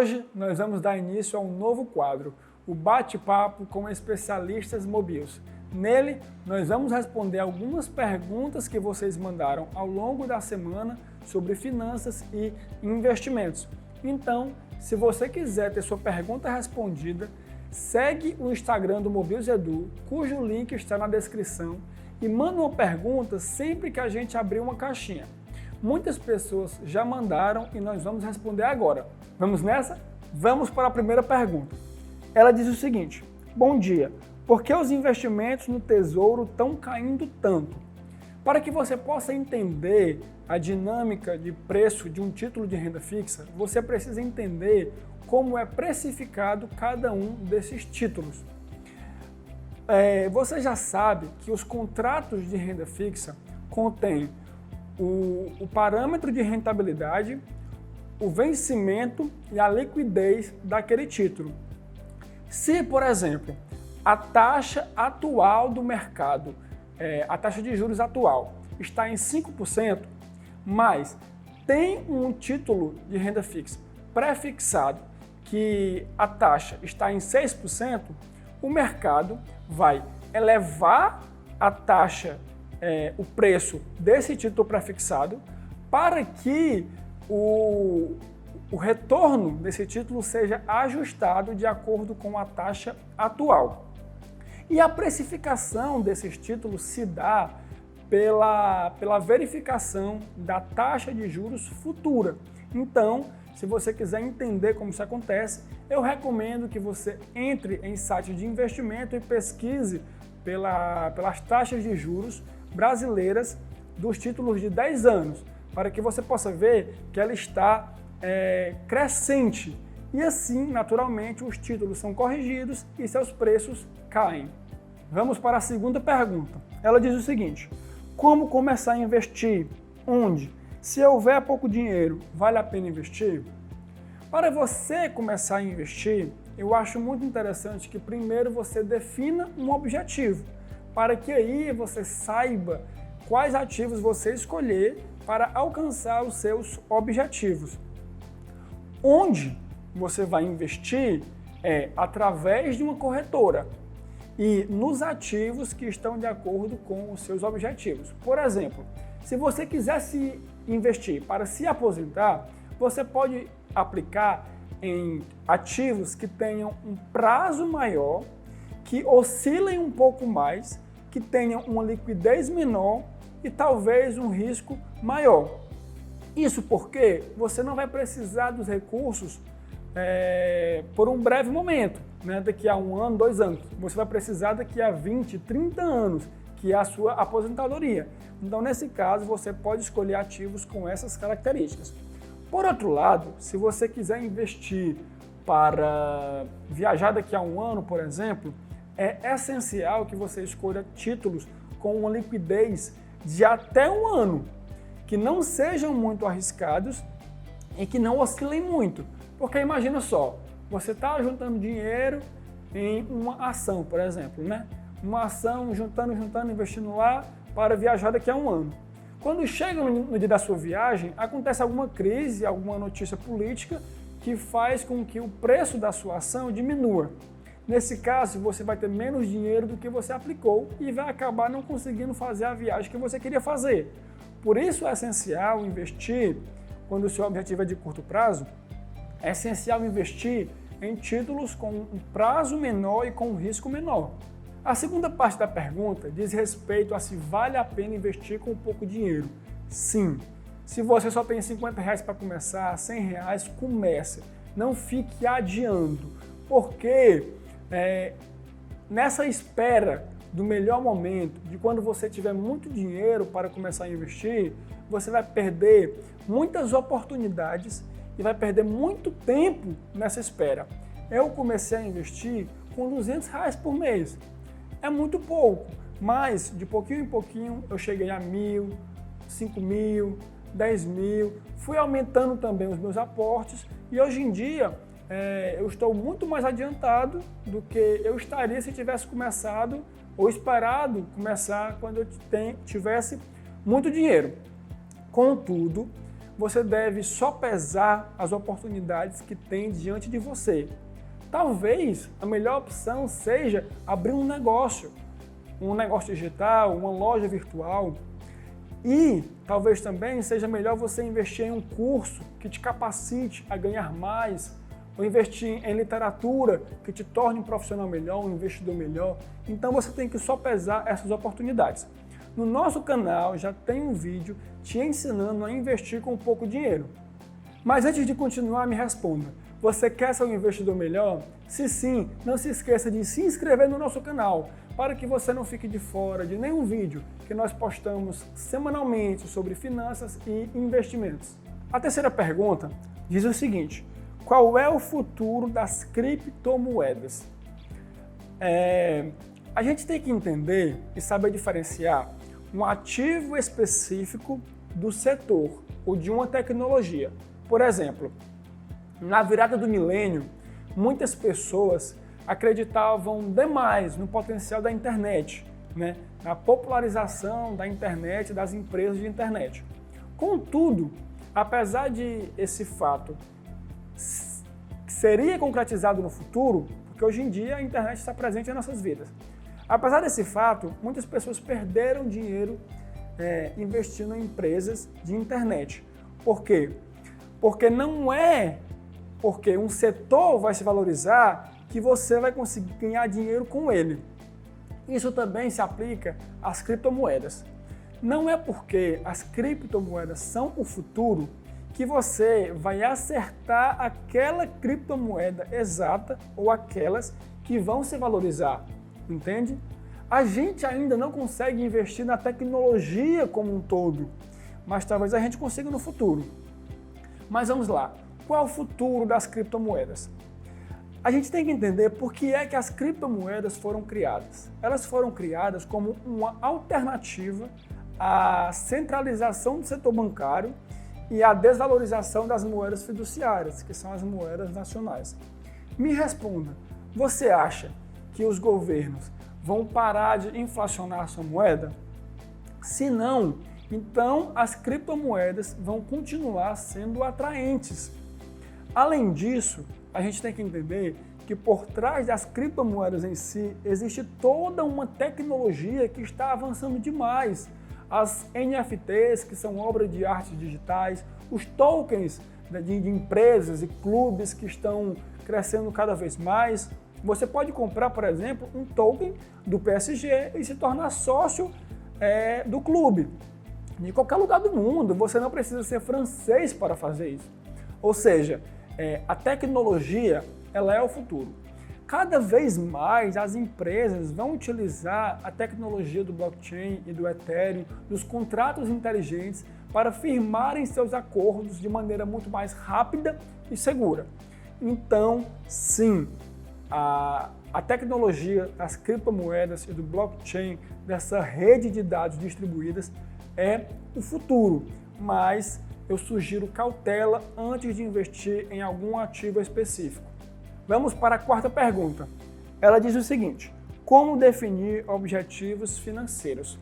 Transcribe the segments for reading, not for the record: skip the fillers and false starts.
Hoje nós vamos dar início a um novo quadro, o Bate-Papo com Especialistas Mobius. Nele, nós vamos responder algumas perguntas que vocês mandaram ao longo da semana sobre finanças e investimentos. Então, se você quiser ter sua pergunta respondida, segue o Instagram do Mobius Edu, cujo link está na descrição, e manda uma pergunta sempre que a gente abrir uma caixinha. Muitas pessoas já mandaram e nós vamos responder agora. Vamos nessa? Vamos para a primeira pergunta. Ela diz o seguinte: bom dia, por que os investimentos no Tesouro estão caindo tanto? Para que você possa entender a dinâmica de preço de um título de renda fixa, você precisa entender como é precificado cada um desses títulos. Você já sabe que os contratos de renda fixa contêm o parâmetro de rentabilidade, o vencimento e a liquidez daquele título. Se, por exemplo, a taxa atual do mercado, a taxa de juros atual, está em 5%, mas tem um título de renda fixa pré-fixado que a taxa está em 6%, o mercado vai elevar a taxa, o preço desse título pré-fixado para que o retorno desse título seja ajustado de acordo com a taxa atual. E a precificação desses títulos se dá pela verificação da taxa de juros futura. Então, se você quiser entender como isso acontece, eu recomendo que você entre em sites de investimento e pesquise pelas taxas de juros brasileiras dos títulos de 10 anos, para que você possa ver que ela está crescente. E assim, naturalmente, os títulos são corrigidos e seus preços caem. Vamos para a segunda pergunta. Ela diz o seguinte: como começar a investir? Onde? Se houver pouco dinheiro, vale a pena investir? Para você começar a investir, eu acho muito interessante que primeiro você defina um objetivo, para que aí você saiba quais ativos você escolher para alcançar os seus objetivos. Onde você vai investir é através de uma corretora e nos ativos que estão de acordo com os seus objetivos. Por exemplo, se você quiser se investir para se aposentar, você pode aplicar em ativos que tenham um prazo maior, que oscilem um pouco mais, que tenham uma liquidez menor e talvez um risco maior. Isso porque você não vai precisar dos recursos por um breve momento, né? Daqui a 1 ano, 2 anos. Você vai precisar daqui a 20, 30 anos, que é a sua aposentadoria. Então, nesse caso, você pode escolher ativos com essas características. Por outro lado, se você quiser investir para viajar daqui a 1 ano, por exemplo, é essencial que você escolha títulos com uma liquidez de até 1 ano, que não sejam muito arriscados e que não oscilem muito. Porque imagina só, você está juntando dinheiro em uma ação, por exemplo, né? Uma ação, juntando, investindo lá para viajar daqui a 1 ano. Quando chega no dia da sua viagem, acontece alguma crise, alguma notícia política que faz com que o preço da sua ação diminua. Nesse caso, você vai ter menos dinheiro do que você aplicou e vai acabar não conseguindo fazer a viagem que você queria fazer. Por isso é essencial investir, quando o seu objetivo é de curto prazo, é essencial investir em títulos com um prazo menor e com um risco menor. A segunda parte da pergunta diz respeito a se vale a pena investir com pouco dinheiro. Sim. Se você só tem R$50 para começar, R$100, comece. Não fique adiando, porque nessa espera do melhor momento, de quando você tiver muito dinheiro para começar a investir, você vai perder muitas oportunidades e vai perder muito tempo nessa espera. Eu comecei a investir com R$200 por mês. É muito pouco, mas de pouquinho em pouquinho eu cheguei a 1.000, 5.000, 10.000, fui aumentando também os meus aportes e hoje em dia eu estou muito mais adiantado do que eu estaria se tivesse começado ou esperado começar quando eu tivesse muito dinheiro. Contudo, você deve só pesar as oportunidades que tem diante de você. Talvez a melhor opção seja abrir um negócio digital, uma loja virtual. E talvez também seja melhor você investir em um curso que te capacite a ganhar mais, ou investir em literatura que te torne um profissional melhor, um investidor melhor. Então você tem que só pesar essas oportunidades. No nosso canal já tem um vídeo te ensinando a investir com pouco dinheiro. Mas antes de continuar, me responda. Você quer ser um investidor melhor? Se sim, não se esqueça de se inscrever no nosso canal para que você não fique de fora de nenhum vídeo que nós postamos semanalmente sobre finanças e investimentos. A terceira pergunta diz o seguinte: qual é o futuro das criptomoedas? A gente tem que entender e saber diferenciar um ativo específico do setor ou de uma tecnologia. Por exemplo, na virada do milênio, muitas pessoas acreditavam demais no potencial da internet, né? Na popularização da internet, das empresas de internet. Contudo, apesar de esse fato seria concretizado no futuro, porque hoje em dia a internet está presente em nossas vidas. Apesar desse fato, muitas pessoas perderam dinheiro investindo em empresas de internet. Por quê? Porque não é porque um setor vai se valorizar que você vai conseguir ganhar dinheiro com ele. Isso também se aplica às criptomoedas. Não é porque as criptomoedas são o futuro que você vai acertar aquela criptomoeda exata ou aquelas que vão se valorizar, entende? A gente ainda não consegue investir na tecnologia como um todo, mas talvez a gente consiga no futuro. Mas vamos lá, qual é o futuro das criptomoedas? A gente tem que entender por que é que as criptomoedas foram criadas. Elas foram criadas como uma alternativa à centralização do setor bancário e à desvalorização das moedas fiduciárias, que são as moedas nacionais. Me responda, você acha que os governos vão parar de inflacionar sua moeda? Se não, então as criptomoedas vão continuar sendo atraentes. Além disso, a gente tem que entender que por trás das criptomoedas em si existe toda uma tecnologia que está avançando demais. As NFTs, que são obras de arte digitais, os tokens de empresas e clubes que estão crescendo cada vez mais. Você pode comprar, por exemplo, um token do PSG e se tornar sócio do clube. De qualquer lugar do mundo, você não precisa ser francês para fazer isso. Ou seja, a tecnologia ela é o futuro. Cada vez mais as empresas vão utilizar a tecnologia do blockchain e do Ethereum, dos contratos inteligentes, para firmarem seus acordos de maneira muito mais rápida e segura. Então, sim, a tecnologia das criptomoedas e do blockchain, dessa rede de dados distribuídas, é o futuro, mas eu sugiro cautela antes de investir em algum ativo específico. Vamos para a quarta pergunta. Ela diz o seguinte: como definir objetivos financeiros?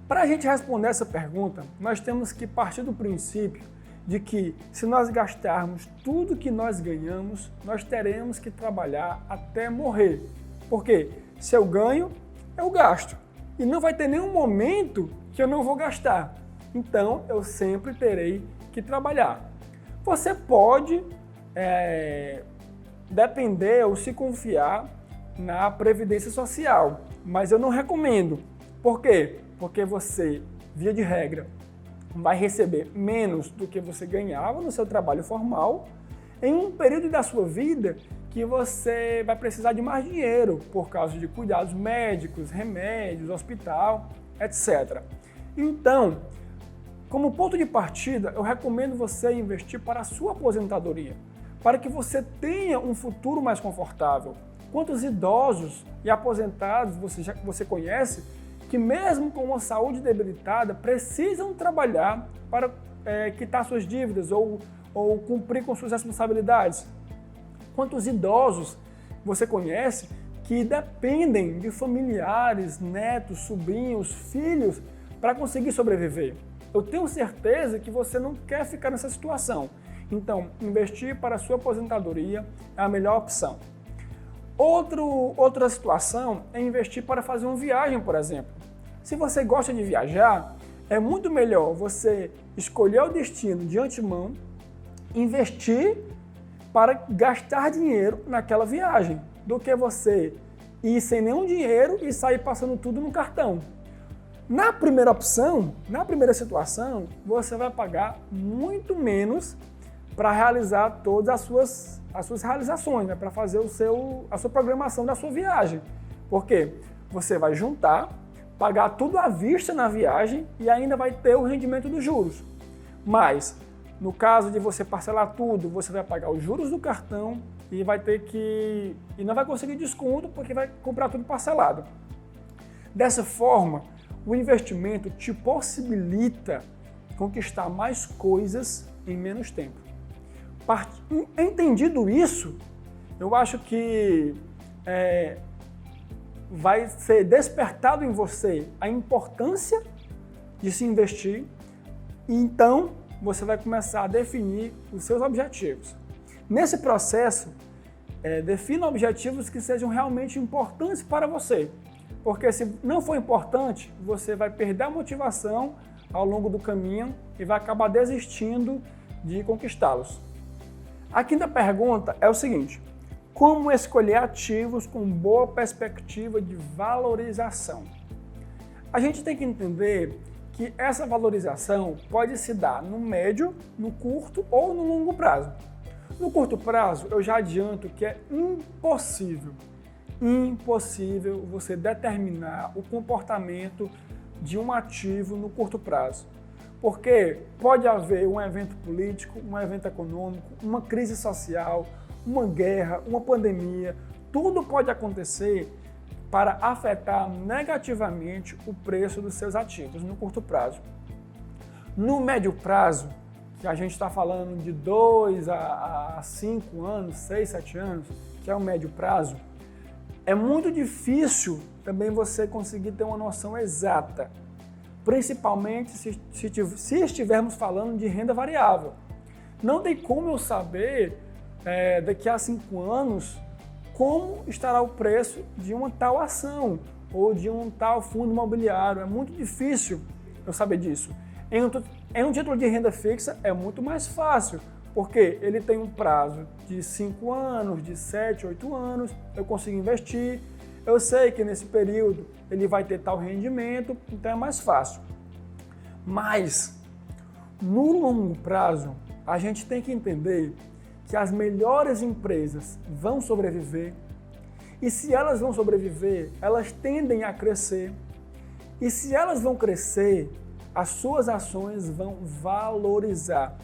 Para a gente responder essa pergunta, nós temos que partir do princípio de que se nós gastarmos tudo que nós ganhamos, nós teremos que trabalhar até morrer. Porque se eu ganho, eu gasto. E não vai ter nenhum momento que eu não vou gastar. Então, eu sempre terei que trabalhar. Você pode depender ou se confiar na Previdência Social, mas eu não recomendo. Por quê? Porque você, via de regra, vai receber menos do que você ganhava no seu trabalho formal em um período da sua vida que você vai precisar de mais dinheiro por causa de cuidados médicos, remédios, hospital, etc. Então, como ponto de partida, eu recomendo você investir para a sua aposentadoria, para que você tenha um futuro mais confortável. Quantos idosos e aposentados você conhece que mesmo com uma saúde debilitada precisam trabalhar para quitar suas dívidas ou cumprir com suas responsabilidades? Quantos idosos você conhece que dependem de familiares, netos, sobrinhos, filhos para conseguir sobreviver? eu tenho certeza que você não quer ficar nessa situação. Então, investir para a sua aposentadoria é a melhor opção. Outra situação é investir para fazer uma viagem, por exemplo. Se você gosta de viajar, é muito melhor você escolher o destino de antemão, investir para gastar dinheiro naquela viagem, do que você ir sem nenhum dinheiro e sair passando tudo no cartão. Na primeira opção, na primeira situação, você vai pagar muito menos para realizar todas as suas realizações, né? Para fazer a sua programação da sua viagem. Porque você vai juntar, pagar tudo à vista na viagem e ainda vai ter o rendimento dos juros. Mas, no caso de você parcelar tudo, você vai pagar os juros do cartão e não vai conseguir desconto porque vai comprar tudo parcelado. Dessa forma, o investimento te possibilita conquistar mais coisas em menos tempo. Entendido isso, eu acho que vai ser despertado em você a importância de se investir e então você vai começar a definir os seus objetivos. Nesse processo, defina objetivos que sejam realmente importantes para você, porque se não for importante, você vai perder a motivação ao longo do caminho e vai acabar desistindo de conquistá-los. A quinta pergunta é o seguinte: como escolher ativos com boa perspectiva de valorização? A gente tem que entender que essa valorização pode se dar no médio, no curto ou no longo prazo. No curto prazo, eu já adianto que é impossível você determinar o comportamento de um ativo no curto prazo. Porque pode haver um evento político, um evento econômico, uma crise social, uma guerra, uma pandemia, tudo pode acontecer para afetar negativamente o preço dos seus ativos no curto prazo. No médio prazo, que a gente está falando de 2 a 5 anos, 6, 7 anos, que é o médio prazo, é muito difícil também você conseguir ter uma noção exata, principalmente se estivermos falando de renda variável. Não tem como eu saber daqui a 5 anos como estará o preço de uma tal ação ou de um tal fundo imobiliário. É muito difícil eu saber disso. Em um título de renda fixa é muito mais fácil, porque ele tem um prazo de 5 anos, de 7, 8 anos, eu consigo investir, eu sei que nesse período ele vai ter tal rendimento, então é mais fácil. Mas, no longo prazo, a gente tem que entender que as melhores empresas vão sobreviver, e se elas vão sobreviver, elas tendem a crescer, e se elas vão crescer, as suas ações vão valorizar.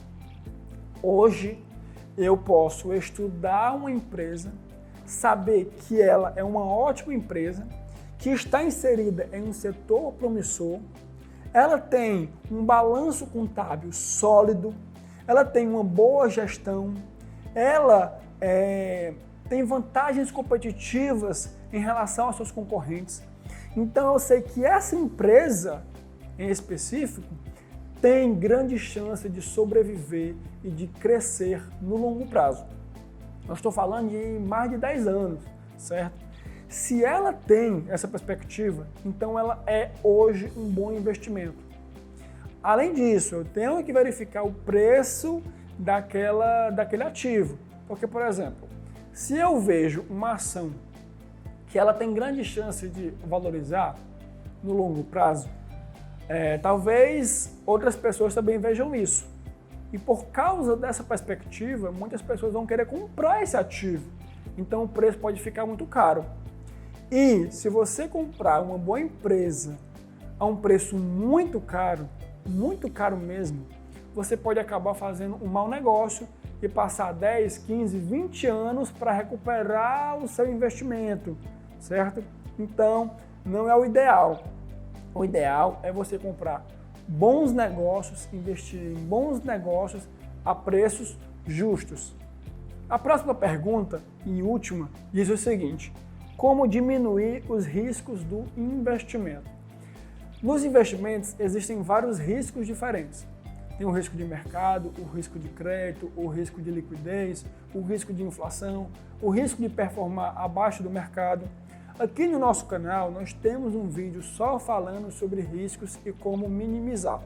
Hoje, eu posso estudar uma empresa, saber que ela é uma ótima empresa, que está inserida em um setor promissor, ela tem um balanço contábil sólido, ela tem uma boa gestão, ela tem vantagens competitivas em relação aos seus concorrentes. Então eu sei que essa empresa, em específico, tem grande chance de sobreviver e de crescer no longo prazo. Eu estou falando de mais de 10 anos, certo? Se ela tem essa perspectiva, então ela é hoje um bom investimento. Além disso, eu tenho que verificar o preço daquele ativo. Porque, por exemplo, se eu vejo uma ação que ela tem grande chance de valorizar no longo prazo, talvez outras pessoas também vejam isso. E por causa dessa perspectiva, muitas pessoas vão querer comprar esse ativo. Então o preço pode ficar muito caro. E se você comprar uma boa empresa a um preço muito caro mesmo, você pode acabar fazendo um mau negócio e passar 10, 15, 20 anos para recuperar o seu investimento, certo? Então, não é o ideal. O ideal é você comprar bons negócios, investir em bons negócios a preços justos. A próxima pergunta e última diz o seguinte: como diminuir os riscos do investimento? Nos investimentos existem vários riscos diferentes. Tem o risco de mercado, o risco de crédito, o risco de liquidez, o risco de inflação, o risco de performar abaixo do mercado. Aqui no nosso canal nós temos um vídeo só falando sobre riscos e como minimizar.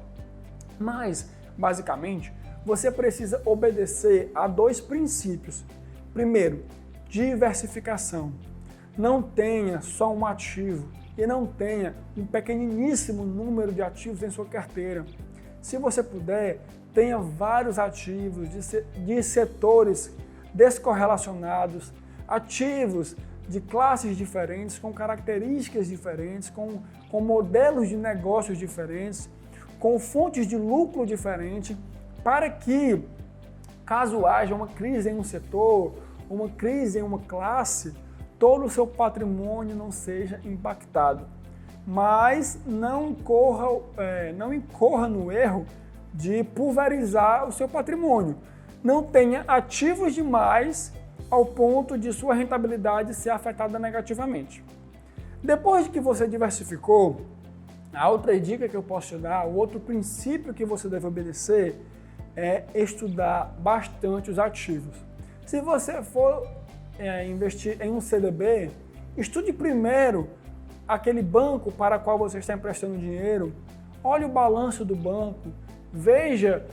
Mas, basicamente, você precisa obedecer a 2 princípios. Primeiro, diversificação. Não tenha só um ativo e não tenha um pequeniníssimo número de ativos em sua carteira. Se você puder, tenha vários ativos de setores descorrelacionados, ativos de classes diferentes, com características diferentes, com modelos de negócios diferentes, com fontes de lucro diferentes, para que, caso haja uma crise em um setor, uma crise em uma classe, todo o seu patrimônio não seja impactado. Mas não incorra no erro de pulverizar o seu patrimônio. Não tenha ativos demais ao ponto de sua rentabilidade ser afetada negativamente. Depois de que você diversificou, a outra dica que eu posso te dar, o outro princípio que você deve obedecer é estudar bastante os ativos. Se você for investir em um CDB, estude primeiro aquele banco para o qual você está emprestando dinheiro, olhe o balanço do banco, veja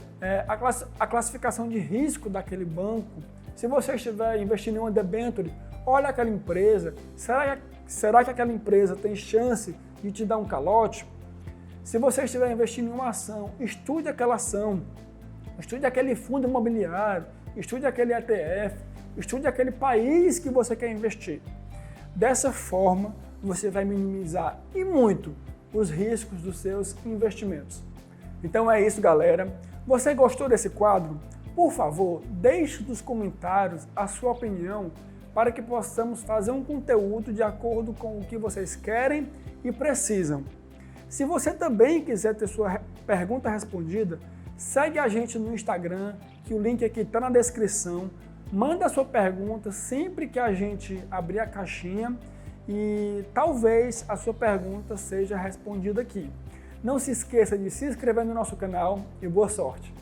a classificação de risco daquele banco. Se você estiver investindo em uma debênture, olhe aquela empresa, será que aquela empresa tem chance de te dar um calote? Se você estiver investindo em uma ação, estude aquela ação, estude aquele fundo imobiliário, estude aquele ETF, estude aquele país que você quer investir. Dessa forma, você vai minimizar e muito os riscos dos seus investimentos. Então é isso, galera. Você gostou desse quadro? Por favor, deixe nos comentários a sua opinião para que possamos fazer um conteúdo de acordo com o que vocês querem e precisam. Se você também quiser ter sua pergunta respondida, segue a gente no Instagram, que o link aqui está na descrição. Manda a sua pergunta sempre que a gente abrir a caixinha e talvez a sua pergunta seja respondida aqui. Não se esqueça de se inscrever no nosso canal e boa sorte!